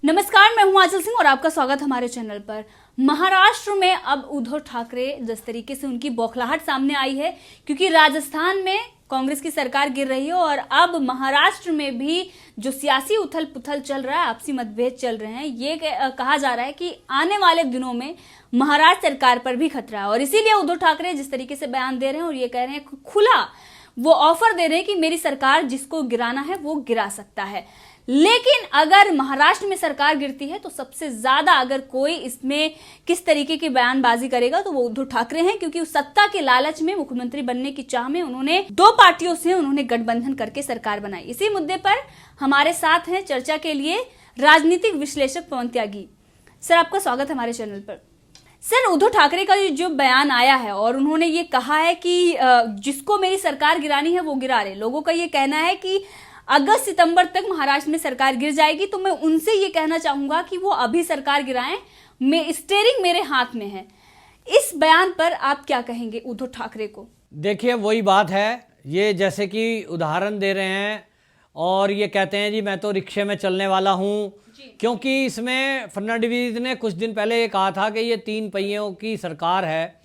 नमस्कार, मैं हूं आंचल सिंह और आपका स्वागत हमारे चैनल पर। महाराष्ट्र में अब उद्धव ठाकरे जिस तरीके से उनकी बौखलाहट सामने आई है, क्योंकि राजस्थान में कांग्रेस की सरकार गिर रही है और अब महाराष्ट्र में भी जो सियासी उथल पुथल चल रहा है, आपसी मतभेद चल रहे हैं, ये कहा जा रहा है कि आने वाले दिनों में महाराष्ट्र सरकार पर भी खतरा है। और इसीलिए उद्धव ठाकरे जिस तरीके से बयान दे रहे हैं और ये कह रहे हैं, खुला वो ऑफर दे रहे हैं कि मेरी सरकार जिसको गिराना है वो गिरा सकता है। लेकिन अगर महाराष्ट्र में सरकार गिरती है तो सबसे ज्यादा अगर कोई इसमें किस तरीके की बयानबाजी करेगा तो वो उद्धव ठाकरे हैं, क्योंकि उस सत्ता के लालच में, मुख्यमंत्री बनने की चाह में उन्होंने दो पार्टियों से गठबंधन करके सरकार बनाई। इसी मुद्दे पर हमारे साथ हैं चर्चा के लिए राजनीतिक विश्लेषक पवन त्यागी। सर, आपका स्वागत हमारे चैनल पर। सर, उद्धव ठाकरे का जो बयान आया है और उन्होंने ये कहा है कि जिसको मेरी सरकार गिरानी है वो गिरा रहे। लोगों का ये कहना है कि अगस्त सितंबर तक महाराष्ट्र में सरकार गिर जाएगी, तो मैं उनसे ये कहना चाहूंगा कि वो अभी सरकार गिराएं, स्टीयरिंग मेरे हाथ में है। इस बयान पर आप क्या कहेंगे उद्धव ठाकरे को? देखिए, वही बात है, ये जैसे कि उदाहरण दे रहे हैं और ये कहते हैं जी मैं तो रिक्शे में चलने वाला हूँ, क्योंकि इसमें फडणवीस ने कुछ दिन पहले ये कहा था कि ये 3 पहियों की सरकार है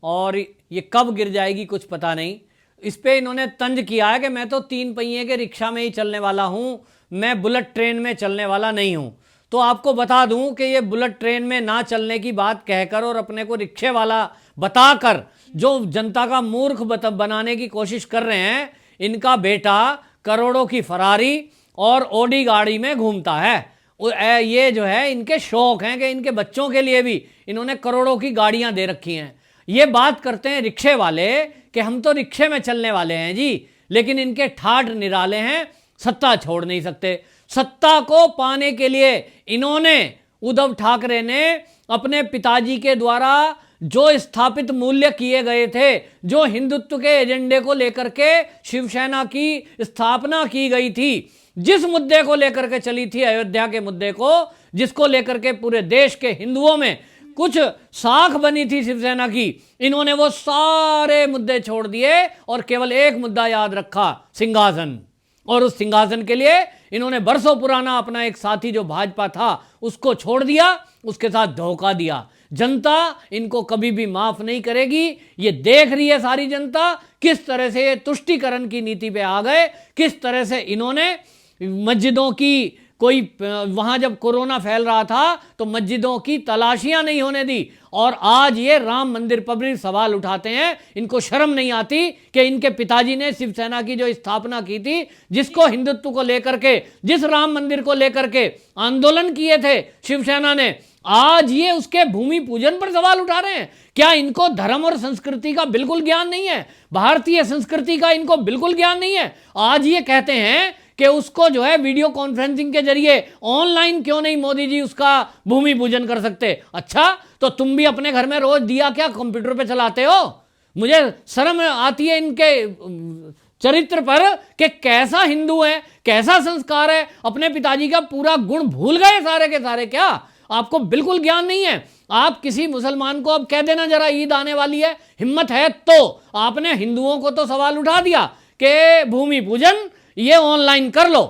और ये कब गिर जाएगी कुछ पता नहीं। इस पे इन्होंने तंज किया है कि मैं तो 3 पहिए के रिक्शा में ही चलने वाला हूँ, मैं बुलेट ट्रेन में चलने वाला नहीं हूँ। तो आपको बता दूं कि ये बुलेट ट्रेन में ना चलने की बात कहकर और अपने को रिक्शे वाला बताकर जो जनता का मूर्ख बनाने की कोशिश कर रहे हैं, इनका बेटा करोड़ों की फरारी और ऑडी गाड़ी में घूमता है। ये जो है इनके शौक हैं कि इनके बच्चों के लिए भी इन्होंने करोड़ों की गाड़ियां दे रखी हैं। ये बात करते हैं रिक्शे वाले कि हम तो रिक्शे में चलने वाले हैं जी, लेकिन इनके ठाठ निराले हैं, सत्ता छोड़ नहीं सकते। सत्ता को पाने के लिए इन्होंने, उद्धव ठाकरे ने अपने पिताजी के द्वारा जो स्थापित मूल्य किए गए थे, जो हिंदुत्व के एजेंडे को लेकर के शिवसेना की स्थापना की गई थी, जिस मुद्दे को लेकर के चली थी, अयोध्या के मुद्दे को, जिसको लेकर के पूरे देश के हिंदुओं में कुछ साख बनी थी शिवसेना की, इन्होंने वो सारे मुद्दे छोड़ दिए और केवल एक मुद्दा याद रखा, सिंहासन। और उस सिंहासन के लिए इन्होंने बरसों पुराना अपना एक साथी जो भाजपा था उसको छोड़ दिया, उसके साथ धोखा दिया। जनता इनको कभी भी माफ नहीं करेगी। ये देख रही है सारी जनता किस तरह से ये तुष्टीकरण की नीति पे आ गए, किस तरह से इन्होंने मस्जिदों की, कोई वहां जब कोरोना फैल रहा था तो मस्जिदों की तलाशियां नहीं होने दी, और आज ये राम मंदिर पर भी सवाल uठाते हैं। इनको शर्म नहीं आती कि इनके पिताजी ने शिवसेना की जो स्थापना की थी, जिसको हिंदुत्व को लेकर के, जिस राम मंदिर को लेकर के आंदोलन किए थे शिवसेना ने, आज ये उसके भूमि पूजन पर सवाल उठा रहे हैं। क्या इनको धर्म और संस्कृति का बिल्कुल ज्ञान नहीं है? भारतीय संस्कृति का इनको बिल्कुल ज्ञान नहीं है? आज ये कहते हैं कि उसको जो है वीडियो कॉन्फ्रेंसिंग के जरिए ऑनलाइन क्यों नहीं मोदी जी उसका भूमि पूजन कर सकते? अच्छा, तो तुम भी अपने घर में रोज दिया क्या कंप्यूटर पे चलाते हो? मुझे शर्म आती है इनके चरित्र पर कि कैसा हिंदू है, कैसा संस्कार है, अपने पिताजी का पूरा गुण भूल गए सारे के सारे। क्या आपको बिल्कुल ज्ञान नहीं है? आप किसी मुसलमान को अब कह देना जरा ईद आने वाली है, हिम्मत है तो। आपने हिंदुओं को तो सवाल उठा दिया कि भूमि पूजन ये ऑनलाइन कर लो,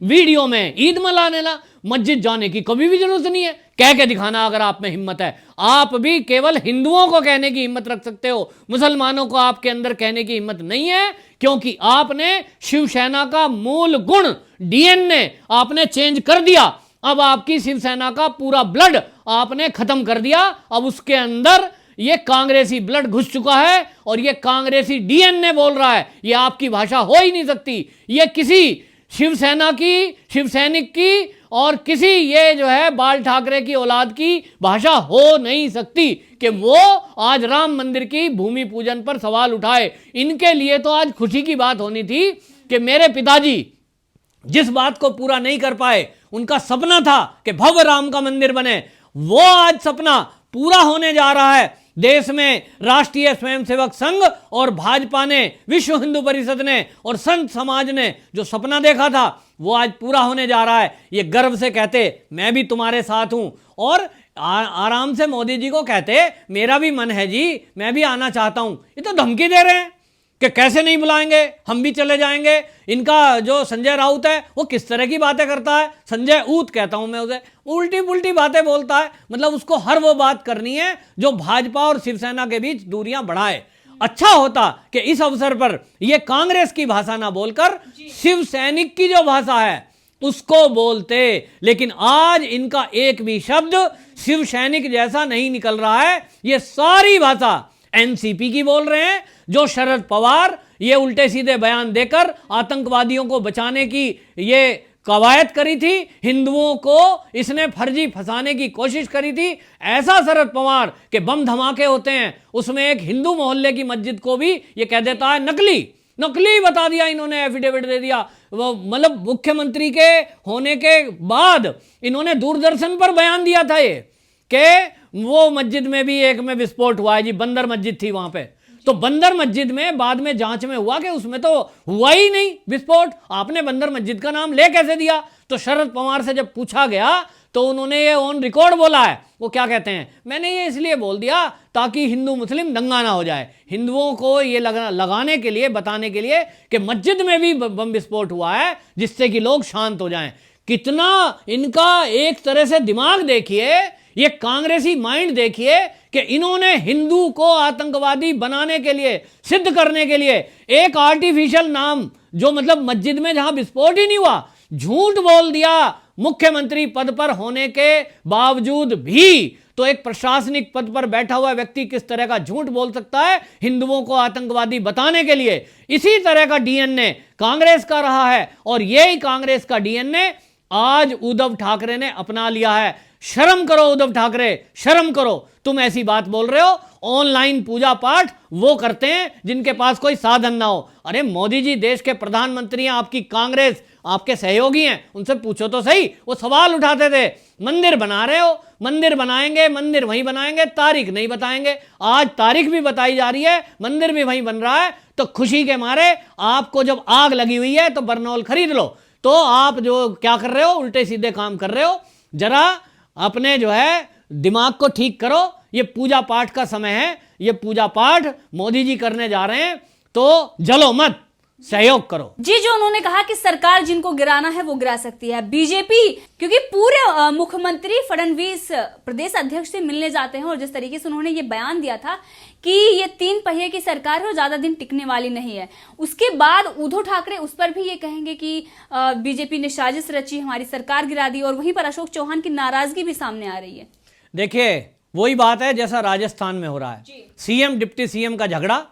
वीडियो में ईद मनाने ला, मस्जिद जाने की कभी भी जरूरत नहीं है। कह के दिखाना अगर आप में हिम्मत है। आप भी केवल हिंदुओं को कहने की हिम्मत रख सकते हो, मुसलमानों को आपके अंदर कहने की हिम्मत नहीं है, क्योंकि आपने शिवसेना का मूल गुण, डीएनए आपने चेंज कर दिया। अब आपकी शिवसेना का पूरा ब्लड आपने खत्म कर दिया। अब उसके अंदर ये कांग्रेसी ब्लड घुस चुका है और ये कांग्रेसी डीएनए बोल रहा है। ये आपकी भाषा हो ही नहीं सकती। ये किसी शिवसेना की, शिवसैनिक की और किसी ये जो है बाल ठाकरे की औलाद की भाषा हो नहीं सकती कि वो आज राम मंदिर की भूमि पूजन पर सवाल उठाए। इनके लिए तो आज खुशी की बात होनी थी कि मेरे पिताजी जिस बात को पूरा नहीं कर पाए, उनका सपना था कि भव्य राम का मंदिर बने, वो आज सपना पूरा होने जा रहा है। देश में राष्ट्रीय स्वयंसेवक संघ और भाजपा ने, विश्व हिंदू परिषद ने और संत समाज ने जो सपना देखा था वो आज पूरा होने जा रहा है। ये गर्व से कहते मैं भी तुम्हारे साथ हूं, और आराम से मोदी जी को कहते मेरा भी मन है जी, मैं भी आना चाहता हूं। ये तो धमकी दे रहे हैं। कि कैसे नहीं बुलाएंगे, हम भी चले जाएंगे। इनका जो संजय राउत है वो किस तरह की बातें करता है, संजय ऊत कहता हूं मैं उसे, उल्टी पुल्टी बातें बोलता है। मतलब उसको हर वो बात करनी है जो भाजपा और शिवसेना के बीच दूरियां बढ़ाए। अच्छा होता कि इस अवसर पर ये कांग्रेस की भाषा ना बोलकर शिव सैनिक की जो भाषा है उसको बोलते, लेकिन आज इनका एक भी शब्द शिव सैनिक जैसा नहीं निकल रहा है। ये सारी भाषा एनसीपी की बोल रहे हैं, जो शरद पवार ये उल्टे सीधे बयान देकर आतंकवादियों को बचाने की ये कवायद करी थी, हिंदुओं को इसने फर्जी फंसाने की कोशिश करी थी। ऐसा शरद पवार के बम धमाके होते हैं, उसमें एक हिंदू मोहल्ले की मस्जिद को भी ये कह देता है नकली, नकली बता दिया इन्होंने, एफिडेविट दे दिया। वो मतलब मुख्यमंत्री के होने के बाद इन्होंने दूरदर्शन पर बयान दिया था ये कि वो मस्जिद में भी एक में विस्फोट हुआ है जी, बंदर मस्जिद थी वहां पे। तो बंदर मस्जिद में बाद में जांच में हुआ कि उसमें तो हुआ ही नहीं विस्फोट, आपने बंदर मस्जिद का नाम ले कैसे दिया? तो शरद पवार से जब पूछा गया तो उन्होंने ये ऑन रिकॉर्ड बोला है। वो क्या कहते हैं, मैंने ये इसलिए बोल दिया ताकि हिंदू मुस्लिम दंगा ना हो जाए, हिंदुओं को ये लगाने के लिए, बताने के लिए कि मस्जिद में भी बम विस्फोट हुआ है, जिससे कि लोग शांत हो जाएं। कितना इनका एक तरह से दिमाग देखिए, ये कांग्रेसी माइंड देखिए कि इन्होंने हिंदू को आतंकवादी बनाने के लिए, सिद्ध करने के लिए एक आर्टिफिशियल नाम, जो मतलब मस्जिद में जहां विस्फोट ही नहीं हुआ, झूठ बोल दिया मुख्यमंत्री पद पर होने के बावजूद भी। तो एक प्रशासनिक पद पर बैठा हुआ व्यक्ति किस तरह का झूठ बोल सकता है हिंदुओं को आतंकवादी बताने के लिए? इसी तरह का डीएनए कांग्रेस का रहा है और यही कांग्रेस का डीएनए आज उद्धव ठाकरे ने अपना लिया है। शर्म करो उद्धव ठाकरे, शर्म करो, तुम ऐसी बात बोल रहे हो। ऑनलाइन पूजा पाठ वो करते हैं जिनके पास कोई साधन ना हो। अरे मोदी जी देश के प्रधानमंत्री हैं, आपकी कांग्रेस आपके सहयोगी हैं, उनसे पूछो तो सही। वो सवाल उठाते थे, मंदिर बना रहे हो, मंदिर बनाएंगे, मंदिर वहीं बनाएंगे, तारीख नहीं बताएंगे। आज तारीख भी बताई जा रही है, मंदिर भी वहीं बन रहा है। तो खुशी के मारे आपको जब आग लगी हुई है तो बरनौल खरीद लो। तो आप जो क्या कर रहे हो, उल्टे सीधे काम कर रहे हो। जरा अपने जो है दिमाग को ठीक करो। ये पूजा पाठ का समय है, ये पूजा पाठ मोदी जी करने जा रहे हैं, तो जलो मत, सहयोग करो। जी, जो उन्होंने कहा कि सरकार जिनको गिराना है वो गिरा सकती है, बीजेपी, क्योंकि पूरे मुख्यमंत्री फडणवीस प्रदेश अध्यक्ष से मिलने जाते हैं और जिस तरीके से उन्होंने ये बयान दिया था कि ये 3 पहिए की सरकार है और ज्यादा दिन टिकने वाली नहीं है, उसके बाद उद्धव ठाकरे उस पर भी ये कहेंगे कि बीजेपी ने साजिश रची, हमारी सरकार गिरा दी, और वहीं पर अशोक चौहान की नाराजगी भी सामने आ रही है। देखिए वही बात है जैसा राजस्थान में हो रहा है, सीएम डिप्टी सीएम का झगड़ा,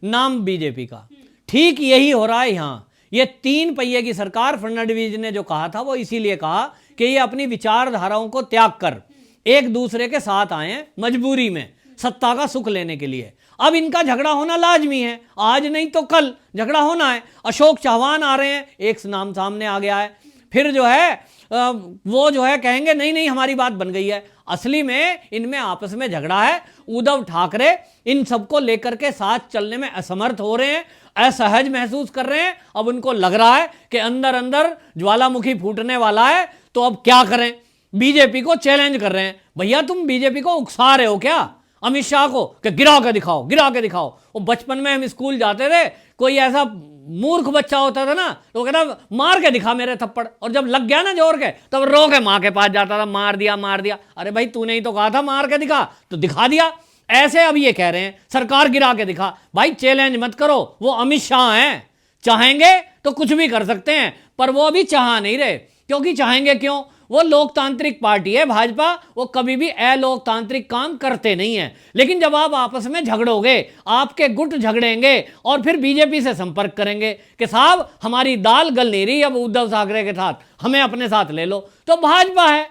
नाम बीजेपी का, ठीक यही हो रहा है यहाँ। ये 3 पहिए की सरकार, फडणवीस ने जो कहा था वो इसीलिए कहा कि ये अपनी विचारधाराओं को त्याग कर एक दूसरे के साथ आए हैं, मजबूरी में सत्ता का सुख लेने के लिए। अब इनका झगड़ा होना लाजमी है, आज नहीं तो कल झगड़ा होना है। अशोक चौहान आ रहे हैं, एक नाम सामने आ गया है, फिर जो है वो जो है कहेंगे नहीं नहीं हमारी बात बन गई है। असली में इनमें आपस में झगड़ा है। उद्धव ठाकरे इन सबको लेकर के साथ चलने में असमर्थ हो रहे हैं, असहज महसूस कर रहे हैं। अब उनको लग रहा है कि अंदर अंदर ज्वालामुखी फूटने वाला है, तो अब क्या करें? बीजेपी को चैलेंज कर रहे हैं, भैया तुम बीजेपी को उकसा रहे हो क्या अमित शाह को कि गिरा के दिखाओ, गिरा के दिखाओ। वो बचपन में हम स्कूल जाते थे, कोई ऐसा मूर्ख बच्चा होता था ना तो कहता मार के दिखा मेरे थप्पड़, और जब लग गया ना जोर के तब रो के माँ के पास जाता था, मार दिया मार दिया। अरे भाई तूने ही तो कहा था मार के दिखा, तो दिखा दिया। ऐसे अब ये कह रहे हैं सरकार गिरा के दिखा। भाई चैलेंज मत करो, वो अमित शाह हैं, चाहेंगे तो कुछ भी कर सकते हैं, पर वो अभी चाह नहीं रहे। क्योंकि चाहेंगे क्यों? वो लोकतांत्रिक पार्टी है भाजपा, वो कभी भी अलोकतांत्रिक काम करते नहीं है। लेकिन जब आप आपस में झगड़ोगे, आपके गुट झगड़ेंगे और फिर बीजेपी से संपर्क करेंगे कि साहब हमारी दाल गल नहीं रही अब उद्धव ठाकरे के साथ, हमें अपने साथ ले लो, तो भाजपा है,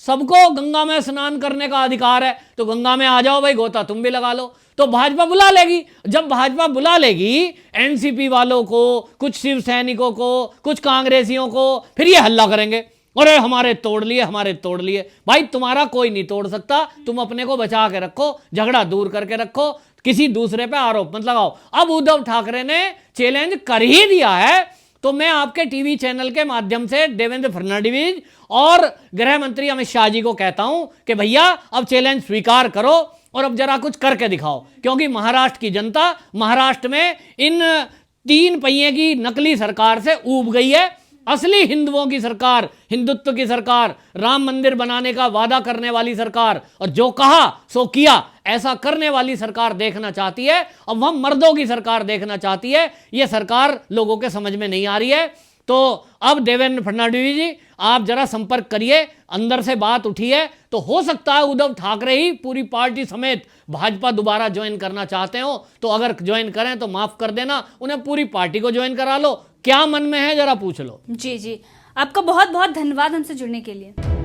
सबको गंगा में स्नान करने का अधिकार है, तो गंगा में आ जाओ भाई, गोता तुम भी लगा लो। तो भाजपा बुला लेगी। जब भाजपा बुला लेगी एनसीपी वालों को, कुछ शिव सैनिकों को, कुछ कांग्रेसियों को, फिर ये हल्ला करेंगे, अरे हमारे तोड़ लिए, हमारे तोड़ लिए। भाई तुम्हारा कोई नहीं तोड़ सकता, तुम अपने को बचा के रखो, झगड़ा दूर करके रखो, किसी दूसरे पे आरोप मत लगाओ। अब उद्धव ठाकरे ने चैलेंज कर ही दिया है, तो मैं आपके टीवी चैनल के माध्यम से देवेंद्र फडणवीस और गृह मंत्री अमित शाह जी को कहता हूं कि भैया अब चैलेंज स्वीकार करो और अब जरा कुछ करके दिखाओ, क्योंकि महाराष्ट्र की जनता महाराष्ट्र में इन 3 पहिए की नकली सरकार से ऊब गई है। असली हिंदुओं की सरकार, हिंदुत्व की सरकार, राम मंदिर बनाने का वादा करने वाली सरकार और जो कहा सो किया ऐसा करने वाली सरकार देखना चाहती है। अब वह मर्दों की सरकार देखना चाहती है। यह सरकार लोगों के समझ में नहीं आ रही है। तो अब देवेंद्र फडणवीस जी आप जरा संपर्क करिए, अंदर से बात उठी है तो हो सकता है उद्धव ठाकरे ही पूरी पार्टी समेत भाजपा दोबारा ज्वाइन करना चाहते हो। तो अगर ज्वाइन करें तो माफ कर देना, उन्हें पूरी पार्टी को ज्वाइन करा लो। क्या मन में है जरा पूछ लो। जी जी, आपका बहुत बहुत धन्यवाद हमसे जुड़ने के लिए।